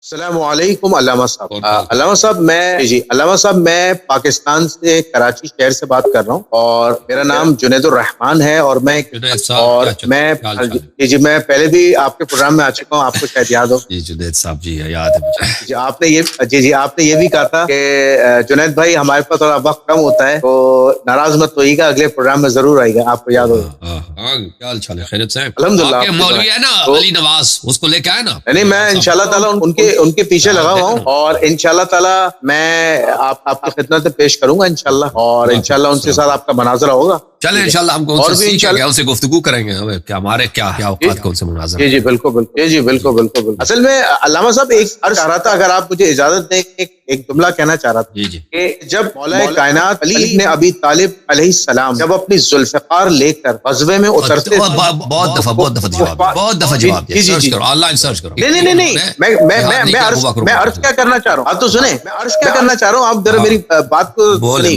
السلام علیکم علامہ صاحب. علامہ صاحب میں پاکستان سے کراچی شہر سے بات کر رہا ہوں اور میرا نام جنید الرحمان ہے اور میں میں پہلے بھی آپ کے پروگرام میں آ چکا ہوں, آپ کو شاید یاد ہو. جی جنید صاحب جی یاد ہے مجھے. آپ نے یہ بھی کہا تھا کہ جنید بھائی ہمارے پاس تھوڑا وقت کم ہوتا ہے تو ناراض مت ہوئیے گا, اگلے پروگرام میں ضرور آئے گا, آپ کو یاد ہوگا. الحمدللہ مولوی ہے نا علی نواز, اس کو لے کے آئے نا. نہیں میں انشاءاللہ تعالیٰ ان کے پیچھے لگا ہوا ہوں اور انشاءاللہ تعالیٰ میں آپ کی خدمت میں پیش کروں گا انشاءاللہ, اور انشاءاللہ ان کے ساتھ آپ کا مناظرہ ہوگا. چلیں انشاءاللہ ہم کو ان سے گفتگو کریں گے, ہمارے کیا اوقات کو ان سے مناظرہ. جی بالکل. اصل میں علامہ صاحب ایک عرض کر رہا تھا, اگر آپ مجھے اجازت دیں ایک جملہ کہنا چاہ رہا تھا کہ جب مولا کائنات علی ابن ابی طالب علیہ السلام جب اپنی ذوالفقار لے کر غزوے میں اترتے, بہت دفعہ جواب آن لائن سرچ کرو. نہیں میں عرض کیا کرنا چاہ رہا ہوں, آپ تو سنیں, میں عرض کیا کرنا چاہ رہا ہوں, آپ ذرا میری بات کو بولیں.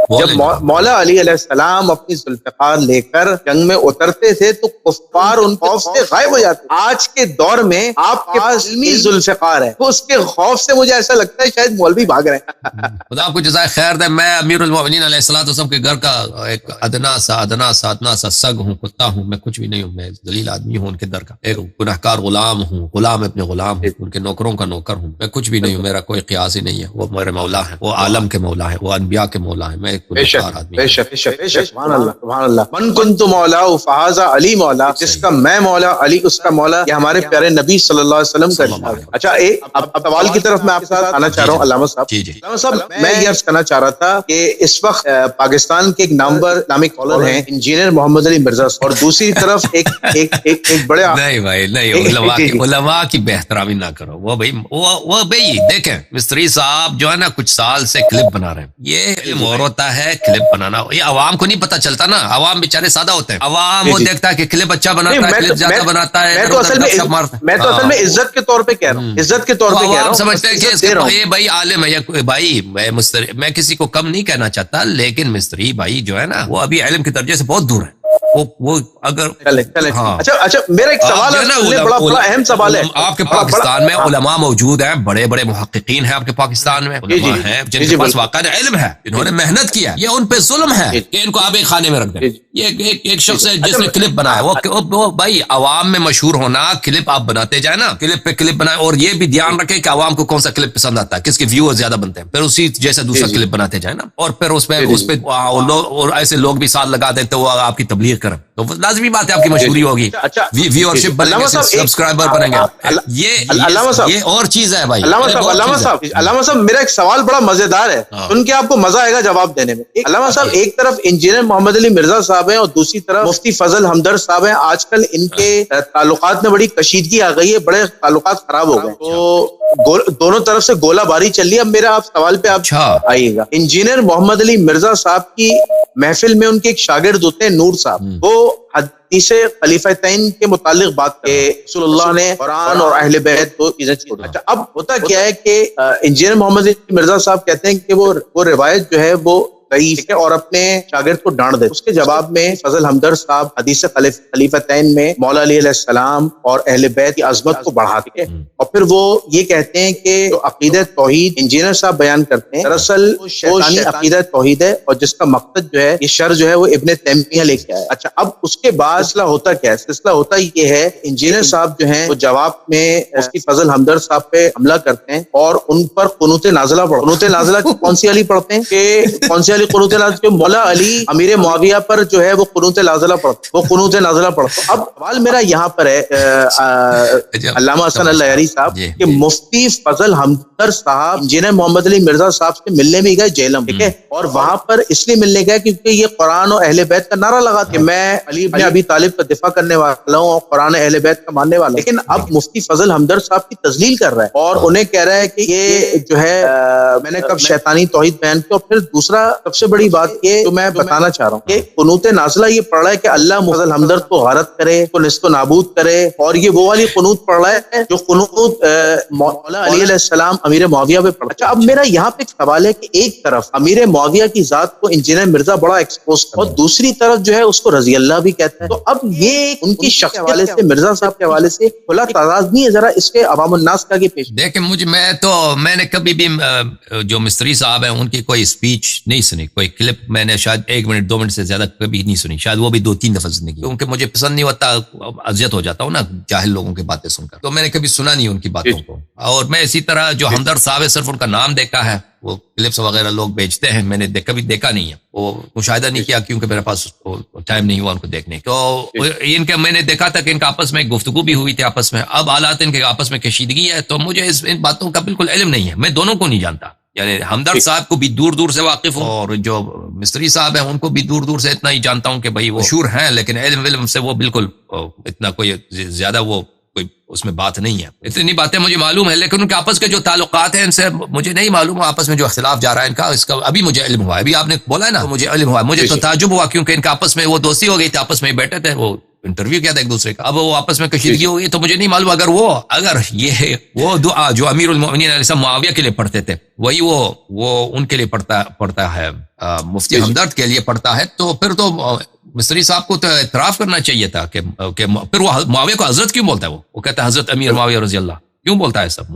جب مولا علی علیہ السلام اپنی ذوالفقار لے کر جنگ میں اترتے تھے تو کفار ان خوف سے غائب ہو جاتے. آج کے دور میں آپ کے پاس علمی ذوالفقار ہے تو اس کے خوف سے مجھے ایسا لگتا ہے شاید مولوی بھاگ رہے ہیں. خدا آپ کو جزائے خیر دے. میں امیر المومنین علیہ الصلوۃ والسلام کے گھر کا ایک ادنا سا سگ ہوں, کتا ہوں, میں کچھ بھی نہیں ہوں, میں ذلیل آدمی ہوں ان کے در کا, ایک گنہگار غلام ہوں, غلام ابن غلام ہوں, ان کے نوکروں کا نوکر ہوں, میں کچھ بھی نہیں ہوں, میرا کوئی قیاس ہی نہیں ہے. وہ میرے مولا ہے, وہ عالم کے مولا ہے, وہ انبیاء کے مولا ہے. میں ایک گنہگار آدمی. بے شک سبحان اللہ. من کنت مولا فہذا علی مولا, جس کا میں مولا علی اس کا مولا. یہ ہمارے پیارے نبی صلی اللہ علیہ وسلم کا ارشاد ہے. اچھا اب سوال کی طرف میں آپ کے ساتھ آنا چاہ رہا ہوں علامہ صاحب. علامہ صاحب میں یہ عرض کرنا چاہ رہا تھا کہ اس وقت پاکستان کے ایک نامور اسلامک کالر ہیں انجینئر محمد علی مرزا, اور دوسری طرف ایک بڑے نہیں بھائی نہیں, علماء کی بہترامی نہ کرو. وہ بھائی دیکھیں مستری صاحب جو ہے نا کچھ سال سے کلپ بنا رہے ہیں. یہ علم اور ہوتا ہے کلپ بنانا, یہ عوام کو نہیں پتا چلتا نا. عوام بیچارے سادہ ہوتے ہیں, عوام وہ دیکھتا ہے کہ کلپ اچھا بناتا ہے, کلپ زیادہ بناتا ہے. میں تو اصل میں عزت کے طور پہ کہہ رہا ہوں, عزت کے طور پہ کہہ رہا ہوں. سمجھتے ہیں کہ یہ بھائی عالم ہے. بھائی میں کسی کو کم نہیں کہنا چاہتا, لیکن مستری بھائی جو ہے نا وہ ابھی علم کے درجے سے بہت دور ہے. وہ اگر اچھا میرا ایک سوال ہے, بڑا اہم سوال ہے. آپ کے پاکستان میں علماء موجود ہیں, بڑے بڑے محققین ہیں آپ کے پاکستان میں, علماء ہیں جن کے پاس واقعی علم ہے, انہوں نے محنت کیا. یہ ان پہ ظلم ہے کہ ان کو آب خانے میں رکھ دیں. یہ ایک شخص ہے جس نے کلپ بنایا, وہ بھائی عوام میں مشہور ہونا, کلپ آپ بناتے جائیں نا, کلپ پہ کلپ بنائے, اور یہ بھی دھیان رکھیں کہ عوام کو کون سا کلپ پسند آتا ہے, کس کے ویور زیادہ بنتے ہیں, پھر اسی جیسا دوسرا کلپ بناتے جائیں نا, اور پھر اس پہ اور ایسے لوگ بھی ساتھ لگا دیتے وہ آپ کی تبلیغ کریں, تو لازمی بات ہے آپ کی مشہوری ہوگی, ویورشپ بنے گے, سبسکرائبر بنیں گے. یہ اور چیز ہے بھائی. علامہ صاحب میرا ایک سوال بڑا مزیدار ہے, سن کے آپ کو مزہ آئے گا جواب دینے میں. علامہ صاحب ایک طرف انجینئر محمد علی مرزا صاحب ہیں اور دوسری طرف مفتی فضل ہمدرد صاحب ہیں. آج کل ان کے تعلقات میں بڑی کشیدگی آ گئی ہے, بڑے تعلقات خراب ہو گئے, تو دونوں طرف سے گولہ باری چل رہی ہے. اب میرا آپ سوال پہ آپ آئیے گا. انجینئر محمد علی مرزا صاحب کی محفل میں ان کے ایک شاگرد ہوتے ہیں نور صاحب, وہ حدیث خلیفتین کے متعلق بات کہ رسول اللہ نے قرآن اور اہل بیت کو عزت چھوڑا. اچھا اب ہوتا کیا ہے کہ انجینئر محمد علی مرزا صاحب کہتے ہیں کہ وہ روایت جو ہے وہ ضعیف ہے اور اپنے شاگرد کو ڈانٹ دے. اس کے جواب میں فضل ہمدرد صاحب حدیث خلیفتین میں مولا علی علیہ السلام اور اہل بیت کی عظمت کو بڑھاتے ہیں, اور پھر وہ یہ کہتے ہیں کہ جو عقیدہ توحید انجینئر صاحب بیان کرتے ہیں دراصل شیطانی عقیدہ توحید ہے, اور جس کا مقصد جو ہے یہ شر جو ہے وہ ابن تیمیہ لے کے آیا. اچھا اب اس کے بعد سلسلہ ہوتا کیا ہے؟ سلسلہ ہوتا یہ ہے انجینئر صاحب جو ہیں وہ جواب میں مفتی فضل ہمدرد صاحب پہ حملہ کرتے ہیں اور ان پر قنوت نازلہ پڑھتے ہیں. قنوت نازلہ کون سی علی پڑھتے ہیں کہ کون سی علی قنوت نازلہ, مولا علی امیر معاویہ پر جو ہے وہ قنوت نازلہ پڑھتے. اب سوال میرا یہاں پر ہے علامہ حسن اللہ یاری صاحب کہ مفتی فضل ہمدرد صاحب انجینئر محمد علی مرزا صاحب سے ملنے بھی گئے جیلم, ٹھیک ہے, اور وہاں پر اس لیے ملنے گئے کیونکہ یہ قرآن اور اہل بیت کا نعرہ لگا کہ میں علی ابن ابی طالب کا دفاع کرنے والا ہوں اور قرآن اہل بیت کا ماننے والا ہوں. لیکن اب مفتی فضل ہمدرد صاحب کی تذلیل کر رہا ہے اور انہیں کہہ رہا ہے کہ یہ جو ہے میں نے کب شیطانی توحید بیان کی, اور پھر دوسرا سب سے بڑی بات یہ جو میں بتانا چاہ رہا ہوں کہ قنوت نازلہ یہ پڑھ رہا ہے کہ اللہ فضل ہمدرد کو غارت کرے، کو نیست و نابود کرے، اور یہ وہ والی قنوت پڑھ رہا ہے جو قنوت مولا علی علیہ السلام امیر معاویہ پہ پڑھا۔ اچھا اب میرا یہاں پہ ایک سوال ہے کہ ایک طرف امیر معاویہ کی ذات کو انجینئر مرزا بڑا ایکسپوز کرتا ہے اور دوسری طرف جو ہے اس کو رضی اللہ بھی کہتا ہے، تو اب یہ ان کی شخص کے حوالے سے، مرزا صاحب کے حوالے سے کھلا تضاد نہیں ہے؟ ذرا اس کے عوام الناس کا پیش دیکھیں، میں نے کبھی بھی جو مستری صاحب ہیں ان کی کوئی اسپیچ نہیں سنی، کوئی کلپ میں نے شاید 1 منٹ 2 منٹ سے زیادہ کبھی نہیں سنی، شاید وہ بھی 2-3 دفعہ زندگی، کیونکہ مجھے پسند نہیں ہوتا، اذیت ہو جاتا ہوں نا جاہل لوگوں کی باتیں سن کر، تو میں نے کبھی سنا نہیں ان کی باتوں کو۔ اور میں اسی طرح جو ہمدرد صاحب ہے صرف ان کا نام دیکھا ہے، وہ کلپس وغیرہ لوگ بیچتے ہیں، میں نے کبھی دیکھا نہیں ہے، وہ مشاہدہ نہیں کیا کیونکہ میرے پاس ٹائم نہیں ہوا ان کو دیکھنے۔ تو ان کا میں نے دیکھا تھا کہ ان کا آپس میں گفتگو بھی ہوئی تھی آپس میں، اب حالات ان کے آپس میں کشیدگی ہے، تو مجھے ان باتوں کا بالکل علم نہیں ہے، میں دونوں کو نہیں جانتا، یعنی ہمدرد صاحب کو بھی دور دور سے واقف ہوں اور جو مستری صاحب ہیں ان کو بھی دور دور سے اتنا ہی جانتا ہوں کہ بھائی وہ مشہور ہیں، لیکن علم سے وہ بالکل اتنا کوئی زیادہ وہ کوئی اس میں بات نہیں ہے۔ اتنی باتیں مجھے معلوم ہے، لیکن ان کے آپس کے جو تعلقات ہیں ان سے مجھے نہیں معلوم، آپس میں جو اختلاف جا رہا ہے ان کا، اس کا ابھی مجھے علم ہوا ہے، ابھی آپ نے بولا ہے نا، مجھے علم ہوا ہے، مجھے تو تعجب ہوا کیونکہ ان کا آپس میں وہ دوستی ہو گئی تھی، آپس میں بیٹھے تھے، وہ انٹرویو کیا تھا ایک دوسرے کا، اب وہ آپس میں کشیدگی ہو گئی، تو مجھے نہیں معلوم اگر یہ وہ دعا جو امیر المؤمنین علیہ السلام معاویہ کے لیے پڑھتے تھے وہی وہ ان کے لیے پڑھتا ہے، مفتی ہمدرد کے لیے پڑھتا ہے، تو پھر تو مستری صاحب کو تو اعتراف کرنا چاہیے تھا کہ پھر وہ معاویہ کو حضرت کیوں بولتا ہے، وہ کہتا ہے حضرت امیر معاویہ رضی اللہ، کیوں بولتا ہے سب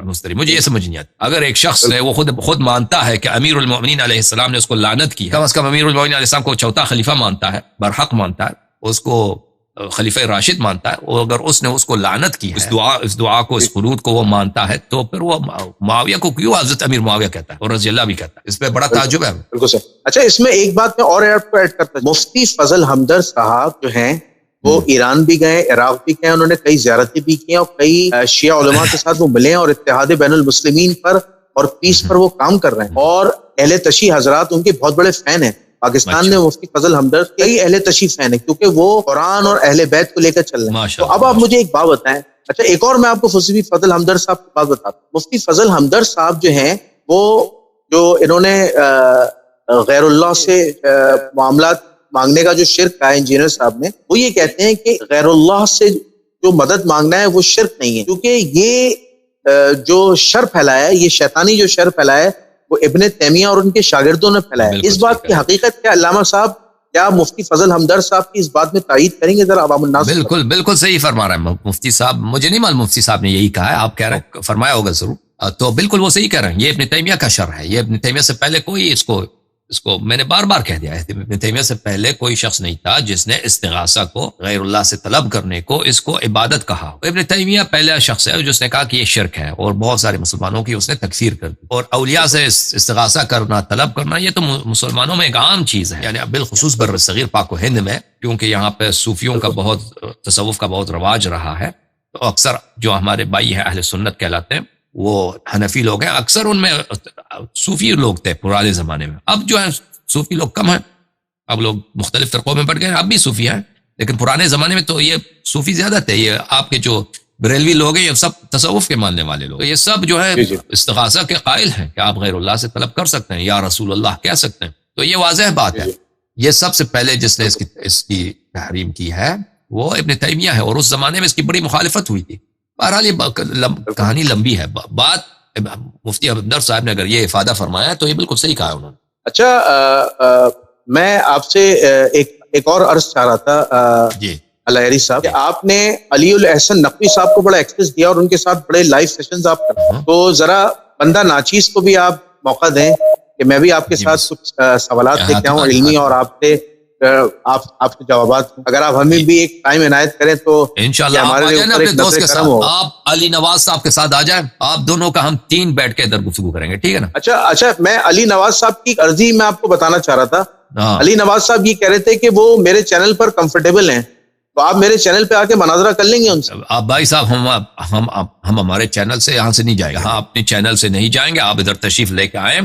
مستری؟ مجھے یہ سمجھ نہیں آتا۔ اگر ایک شخص ہے وہ خود مانتا ہے کہ امیر المؤمنین علیہ السلام نے اس کو لعنت کی، کم از کم امیر المؤمنین علیہ السلام کو چوتھا خلیفہ مانتا ہے، برحق مانتا ہے، اس کو خلیفہ راشد مانتا ہے، اور اگر اس نے اس کو لعنت کی ہے، اس دعا کو، اس قنوت کو وہ مانتا ہے، تو پھر وہ معاویہ کو کیوں حضرت امیر معاویہ کہتا ہے اور رضی اللہ بھی کہتا ہے؟ اس پہ بڑا تعجب ہے۔ بالکل صحیح۔ اچھا اس میں ایک بات میں اور ایڈ کرتا ہوں، مفتی فضل ہمدرد صاحب جو ہیں وہ ایران بھی گئے، عراق بھی گئے، انہوں نے کئی زیارتیں بھی کی اور کئی شیعہ علماء کے ساتھ وہ ملے ہیں اور اتحاد بین المسلمین پر اور پیس پر وہ کام کر رہے ہیں، اور اہل تشیع حضرات ان کے بہت بڑے فین ہیں۔ پاکستان میں مفتی فضل ہمدرد کئی اہل تشیع فین ہیں کیونکہ وہ قرآن اور اہل بیت کو لے کر چل رہے ہیں۔ تو اب آپ مجھے ایک بات بتائیں، اچھا ایک اور میں آپ کو مفتی فضل ہمدرد صاحب کی بات بتاتا ہوں۔ مفتی فضل ہمدرد صاحب جو ہیں وہ جو انہوں نے غیر اللہ سے معاملات مانگنے کا جو شرک ہے انجینئر صاحب نے، وہ یہ کہتے ہیں کہ غیر اللہ سے جو مدد مانگنا ہے وہ شرک نہیں ہے، کیونکہ یہ جو شر پھیلایا ہے، یہ شیطانی جو شر پھیلایا ہے وہ ابن تیمیہ اور ان کے شاگردوں نے پھیلایا۔ اس بات کی حقیقت کیا علامہ صاحب، کیا مفتی فضل ہمدرد صاحب کی اس بات میں تائید کریں گے ذرا عوام الناس؟ بالکل صحیح فرما رہے ہیں مفتی صاحب، مجھے نہیں معلوم مفتی صاحب نے یہی کہا ہے، آپ کہہ رہے ہیں فرمایا ہوگا ضرور، تو بالکل وہ صحیح کہہ رہے ہیں، یہ ابن تیمیہ کا شر ہے، یہ ابن تیمیہ سے پہلے کوئی اس کو میں نے بار بار کہہ دیا ہے، ابن تیمیہ سے پہلے کوئی شخص نہیں تھا جس نے استغاثہ کو، غیر اللہ سے طلب کرنے کو، اس کو عبادت کہا۔ ابن تیمیہ پہلا شخص ہے جس نے کہا کہ یہ شرک ہے، اور بہت سارے مسلمانوں کی اس نے تکفیر کر دی، اور اولیاء سے استغاثہ کرنا، طلب کرنا، یہ تو مسلمانوں میں ایک عام چیز ہے، یعنی بالخصوص بر صغیر پاک و ہند میں، کیونکہ یہاں پہ صوفیوں کا تصوف کا بہت رواج رہا ہے، تو اکثر جو ہمارے بھائی ہیں اہل سنت کہلاتے ہیں وہ حنفی لوگ ہیں، اکثر ان میں صوفی لوگ تھے پرانے زمانے میں، اب جو ہے صوفی لوگ کم ہیں، اب لوگ مختلف فرقوں میں بٹ گئے، اب بھی صوفی ہیں، لیکن پرانے زمانے میں تو یہ صوفی زیادہ تھے، یہ آپ کے جو بریلوی لوگ ہیں یہ سب تصوف کے ماننے والے لوگ، یہ سب جو ہے استغاثہ کے قائل ہیں کہ آپ غیر اللہ سے طلب کر سکتے ہیں، یا رسول اللہ کہہ سکتے ہیں، تو یہ واضح بات ہے۔ یہ سب سے پہلے جس نے اس کی تحریم کی ہے وہ ابن تیمیہ ہے، اور اس زمانے میں اس کی بڑی مخالفت ہوئی تھی۔ بہرحال یہ کہانی لمبی ہے، بات مفتی ہمدرد صاحب نے اگر یہ افادہ فرمایا تو یہ بالکل صحیح کہا انہوں نے۔ اچھا میں آپ سے ایک اور عرض چاہ رہا تھا جی الہیری صاحب، کہ آپ نے علی الاحسن نقوی صاحب کو بڑا ایکسس دیا اور ان کے ساتھ بڑے لائیو سیشنز آپ کرتے ہیں، تو ذرا بندہ ناچیز کو بھی آپ موقع دیں کہ میں بھی آپ کے ساتھ کچھ سوالات لے کے آؤں علمی، اور آپ سے آپ کے جوابات، اگر آپ ہمیں بھی ایک ٹائم عنایت کریں تو انشاءاللہ اپنے دوست کے ساتھ آپ علی نواز صاحب کے ساتھ آ جائیں، آپ دونوں کا ہم 3 بیٹھ کے ادھر گفتگو کریں گے، ٹھیک ہے نا؟ اچھا میں علی نواز صاحب کی عرضی میں آپ کو بتانا چاہ رہا تھا، علی نواز صاحب یہ کہہ رہے تھے کہ وہ میرے چینل پر کمفرٹیبل ہیں، تو آپ میرے چینل پہ آ کے مناظرہ کر لیں گے ان سے؟ آپ بھائی صاحب ہم ہمارے چینل سے یہاں سے نہیں جائیں گے، ہاں اپنے چینل سے نہیں جائیں گے، آپ ادھر تشریف لے کے آئیں،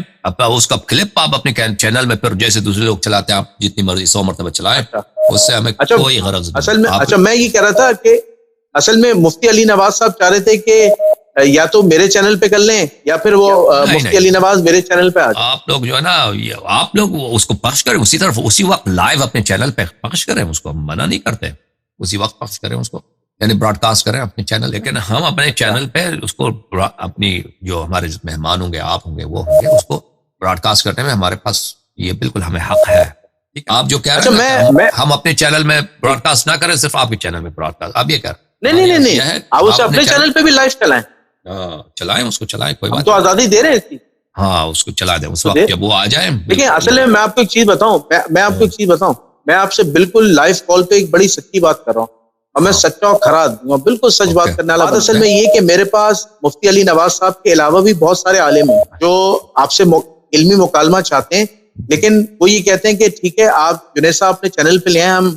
اس کا کلپ آپ اپنے چینل میں پھر جیسے دوسرے لوگ چلاتے ہیں آپ جتنی مرضی 100 مرتبہ چلائیں، اس سے ہمیں کوئی غرض نہیں۔ اصل میں میں یہ کہہ رہا تھا کہ اصل میں مفتی علی نواز صاحب چاہ رہے تھے کہ یا تو میرے چینل پہ کر لیں یا پھر وہ مفتی علی نواز میرے چینل پہ آ جائیں. آپ لوگ جو ہے نا آپ لوگ اس کو پخش کریں اسی طرف اسی وقت لائیو اپنے چینل پہ پخش کریں, اس کو منع نہیں کرتے, اسی وقت پخش کریں اس کو, یعنی براڈ کاسٹ کریں اپنے چینل. لیکن ہم اپنے چینل پہ اس کو اپنی جو ہمارے مہمان ہوں گے, آپ ہوں گے, وہ ہوں گے, اس کو براڈ کاسٹ کرنے میں ہمارے پاس یہ بالکل ہمیں حق ہے. آپ جو کہہ رہے ہیں ہم اپنے چینل میں براڈ کاسٹ نہ کریں, صرف آپ کے چینل میں براڈ کاسٹ, آپ یہ کر نہیں آپ اسے اپنے چینل پہ بھی لائیو چلائیں, چلائیں اس کو, چلائیں, کوئی بات تو آزادی دے رہے ہیں اس کی. ہاں اس کو چلا دیں اس وقت جب وہ آ جائیں. دیکھیں اصل میں آپ کو ایک چیز بتاؤں, میں آپ سے بالکل لائیو کال پہ ایک بڑی سچی بات کر رہا ہوں, اور میں سچا اور کھرا آدمی ہوں, بالکل سچ بات کرنے والا. اصل میں یہ کہ میرے پاس مفتی علی نواز صاحب کے علاوہ بھی بہت سارے عالم ہیں جو آپ سے علمی مکالمہ چاہتے ہیں, لیکن وہ یہ کہتے ہیں کہ ٹھیک ہے آپ جنید صاحب اپنے چینل پہ لے آئیں, ہم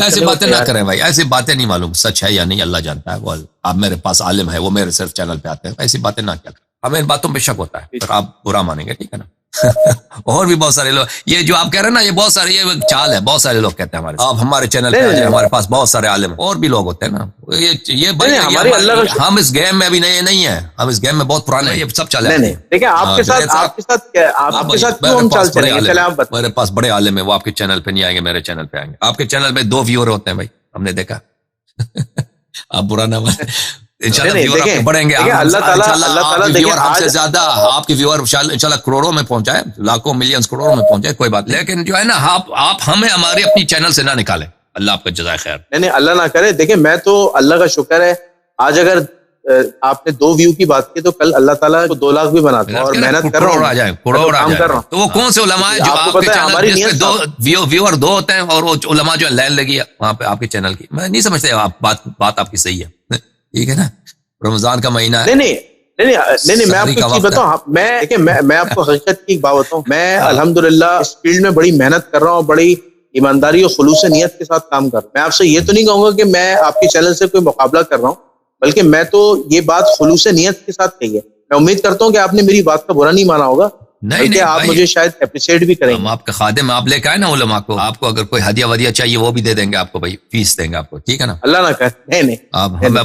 ایسی باتیں نہ کریں بھائی, ایسی باتیں نہیں معلوم سچ ہے یا نہیں, اللہ جانتا ہے. وہ آپ میرے پاس عالم ہے, وہ میرے صرف چینل پہ آتے ہیں, ایسی باتیں نہ کریں. ہمیں ان باتوں پہ شک ہوتا ہے, پھر آپ برا مانیں گے, ٹھیک ہے نا. اور بھی بہت سارے لوگ یہ جو آپ کہہ رہے ہیں نا, یہ بہت سارے یہ چال ہے, بہت سارے لوگ کہتے ہیں ہمارے آپ ہمارے چینل پہ آ جائیں, ہمارے پاس بہت سارے عالم اور بھی لوگ ہوتے ہیں نا. یہ ہم اس گیم میں ابھی نہیں ہیں, ہم اس گیم میں بہت پرانے ہیں, یہ سب چلے ہیں. دیکھیں آپ کے ساتھ کیوں ہم چال چلیں گے, میرے پاس بڑے عالم ہیں, وہ آپ کے چینل پہ نہیں آئیں گے, میرے چینل پہ آئیں گے. آپ کے چینل پہ 2 ویور ہوتے ہیں بھائی, ہم نے دیکھا. آپ برا نہ مانے, انشاءاللہ بڑھیں گے. اللہ تعالیٰ ہم سے زیادہ آپ کی ویور انشاءاللہ کروڑوں میں پہنچائے, لاکھوں ملینز کروڑوں میں پہنچائے, کوئی بات. لیکن جو ہے نا آپ ہمیں ہمارے اپنی چینل سے نہ نکالیں, اللہ آپ کا جزائے خیر. نہیں اللہ نہ کرے. دیکھیں میں تو اللہ کا شکر ہے, آج اگر آپ نے 2 ویو کی بات کی تو کل اللہ تعالیٰ کو 2 لاکھ بھی بنا دیں, اور محنت کر رہا ہوں, آ جائیں کروڑ آ جائیں. تو وہ کون سے علماء ہیں جو آپ کے چینل 2 ویور 2 ہوتے ہیں, اور وہ علماء جو لائن لگی ہے وہاں پہ آپ کے چینل کی, میں نہیں سمجھتے بات آپ کی صحیح ہے, ٹھیک ہے نا. رمضان کا مہینہ ہے. نہیں میں آپ کو چیز بتاؤں, میں آپ کو حقیقت کی بات بتاؤں, میں الحمدللہ اس فیلڈ میں بڑی محنت کر رہا ہوں, بڑی ایمانداری اور خلوص نیت کے ساتھ کام کر رہا ہوں. میں آپ سے یہ تو نہیں کہوں گا کہ میں آپ کے چینل سے کوئی مقابلہ کر رہا ہوں, بلکہ میں تو یہ بات خلوص نیت کے ساتھ کہی ہے. میں امید کرتا ہوں کہ آپ نے میری بات کا برا نہیں مانا ہوگا, نہیں آپ مجھے شاید اپریشیٹ بھی کریں گے. ہم آپ کا خادم, آپ لے کے آئے نا علماء کو, آپ کو اگر کوئی ہدیہ ودیہ چاہیے وہ بھی دے دیں گے آپ کو, بھائی فیس دیں گے آپ کو, ٹھیک ہے نا. اللہ نہ کرے, نہیں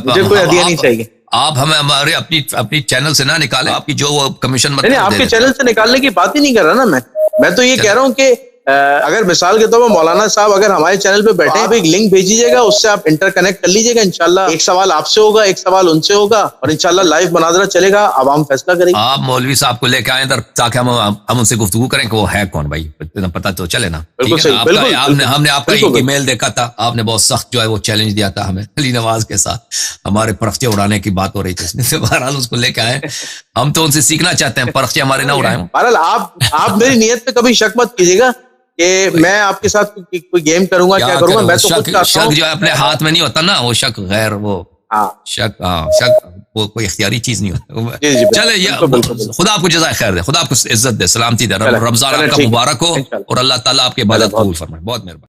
مجھے کوئی ہدیہ نہیں چاہیے. آپ ہمیں ہمارے اپنی چینل سے نہ نکالیں, آپ کی جو وہ کمیشن نہیں, آپ کے چینل سے نکالنے کی بات ہی نہیں کر رہا نا میں تو یہ کہہ رہا ہوں کہ اگر مثال کے طور پر مولانا صاحب اگر ہمارے چینل پہ بیٹھے ہیں, ایک لنک بھیجیے گا, اس سے آپ انٹر کنیکٹ کر لیجیے گا, انشاءاللہ ایک سوال آپ سے ہوگا, ایک سوال ان سے ہوگا, اور انشاءاللہ لائیو مناظرہ چلے گا, عوام فیصلہ کرے گی. آپ مولوی صاحب کو لے کے آئیں تاکہ ہم ان سے گفتگو کریں کہ وہ ہے کون بھائی, پتہ تو چلے نا. ہم نے آپ کا ای میل دیکھا تھا, آپ نے بہت سخت جو ہے وہ چیلنج دیا تھا ہمیں علی نواز کے ساتھ, ہمارے پرخچے اڑانے کی بات ہو رہی تھی اس میں, بہرحال اس کو لے کے آئے, ہم تو ان سے سیکھنا چاہتے ہیں, پرخچے ہمارے نہ اڑائیں. بہرحال آپ میری نیت پہ کبھی شک مت کیجیے گا کہ میں آپ کے ساتھ کوئی گیم کروں گا, کیا کروں گا. میں تو شک جو ہے اپنے ہاتھ میں نہیں ہوتا نا, وہ شک غیر, وہ شک وہ کوئی اختیاری چیز نہیں ہوتا. چلے, خدا آپ کو جزائے خیر دے, خدا آپ کو عزت دے, سلامتی دے, رمضان آپ کا مبارک ہو, اور اللہ تعالیٰ آپ کی عبادت قبول فرمائے. بہت مہربانی.